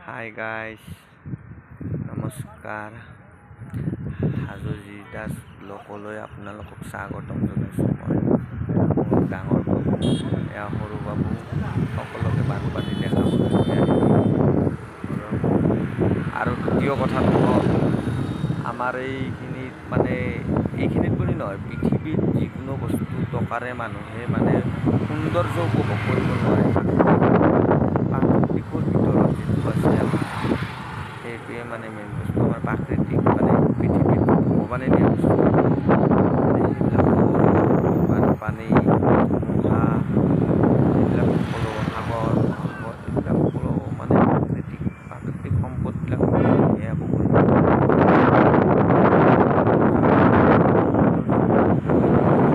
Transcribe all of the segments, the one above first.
Hi guys, নমস্কাৰ। হাজোজি দাস ব্লগলৈ আপোনালোকক স্বাগতম জনাইছোঁ। মই মোৰ ডাঙৰ বাবু, এয়া সৰু বাবু, সকলোকে বানপানী দেখাবলৈ আৰু দ্বিতীয় কথাটো হ'ল আমাৰ এইখিনিত বুলি নহয়, পৃথিৱীত যিকোনো বস্তু টকাৰে মানুহে সৌন্দৰ্য উপভোগ কৰিব নোৱাৰে। প্ৰাকৃতিকৰ ভিতৰত যিটো আছে সেইটোৱে মেইন বস্তু। আমাৰ প্ৰাকৃতিক পৃথিৱীত ভগৱানে দিয়া বস্তু। বানপানী, ধুমুহা, এইবিলাক সকলো সাগৰ মহাসাগৰ, এইবিলাক সকলো প্ৰাকৃতিক সম্পদবিলাক সেয়া বহুত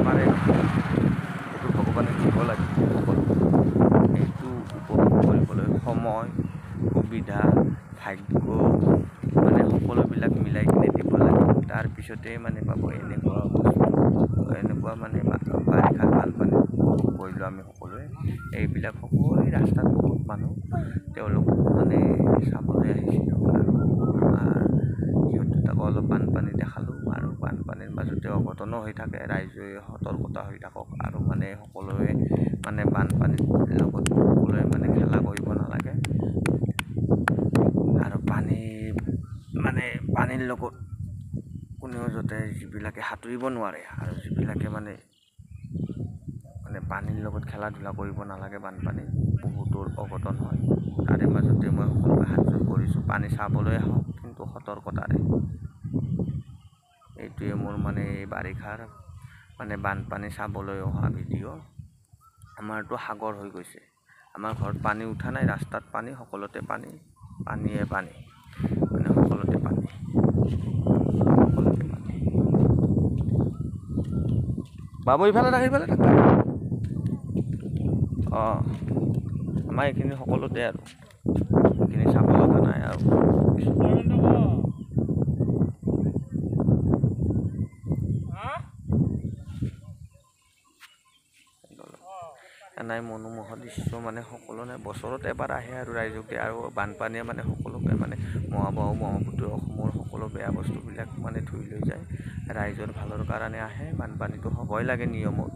পাৰে। সেইটো ভগৱানে দিব লাগে সকলো। এইটো উপভোগ কৰিবলৈ সময়, সুবিধা, ভাগ্য সকলোবিলাক মিলাই কিনে দিব লাগে। তাৰপিছতে পাব এনেকুৱা বস্তু, এনেকুৱা বাৰিষাৰ বানপানী কৰিলোঁ আমি সকলোৱে। এইবিলাক সকলোৱে ৰাস্তাত বহুত মানুহ তেওঁলোক চাবলৈ আহিছিলোঁ আৰু যিহেতু তাকো অলপ বানপানী দেখালোঁ। আৰু বানপানীৰ মাজতে অঘটনো হৈ থাকে, ৰাইজে সতৰ্কতা হৈ থাকক। আৰু সকলোৱে বানপানীৰ লগত সকলোৱে খেলা কৰিব নালাগে। আৰু পানীৰ লগত কোনেও যাতে যিবিলাকে সাঁতুৰিব নোৱাৰে আৰু যিবিলাকে পানীৰ লগত খেলা ধূলা কৰিব নালাগে। বানপানীত বহুতৰ অঘটন হয়। তাৰে মাজতে মই সকলোকে হাতযোৰ কৰিছোঁ, পানী চাবলৈ আহক কিন্তু সতৰ্কতাৰে। এইটোৱে মোৰ এই বাৰিষাৰ বানপানী চাবলৈ অহা ভিডিঅ'। আমাৰতো সাগৰ হৈ গৈছে। আমাৰ ঘৰত পানী উঠা নাই, ৰাস্তাত পানী, সকলোতে পানী, পানীয়ে পানী, সকলোতে পানী, সকলোতে পানী। বাবু ইফালে থাক, ইফালে থাক। আমাৰ এইখিনি সকলোতে আৰু এইখিনি চাব লগা নাই আৰু নাই মনোমোহা দৃশ্য সকলোৰে বছৰত এবাৰ আহে আৰু ৰাইজকে। আৰু বানপানীয়ে সকলোকে মহাবাহু ব্ৰহ্মপুত্ৰ অসমৰ সকলো বেয়া বস্তুবিলাক ধুই লৈ যায়। ৰাইজৰ ভালৰ কাৰণে আহে। বানপানীটো হ'বই লাগে নিয়মত,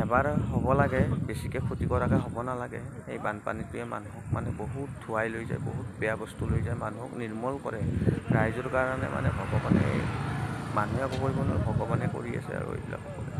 এবাৰ হ'ব লাগে, বেছিকৈ ক্ষতি কৰাকৈ হ'ব নালাগে। এই বানপানীটোৱে মানুহক বহুত ধুৱাই লৈ যায়, বহুত বেয়া বস্তু লৈ যায়, মানুহক নিৰ্মল কৰে। ৰাইজৰ কাৰণে ভগৱানে, মানুহে একো কৰিব নোৱাৰে, ভগৱানে কৰি আছে আৰু এইবিলাক সকলো।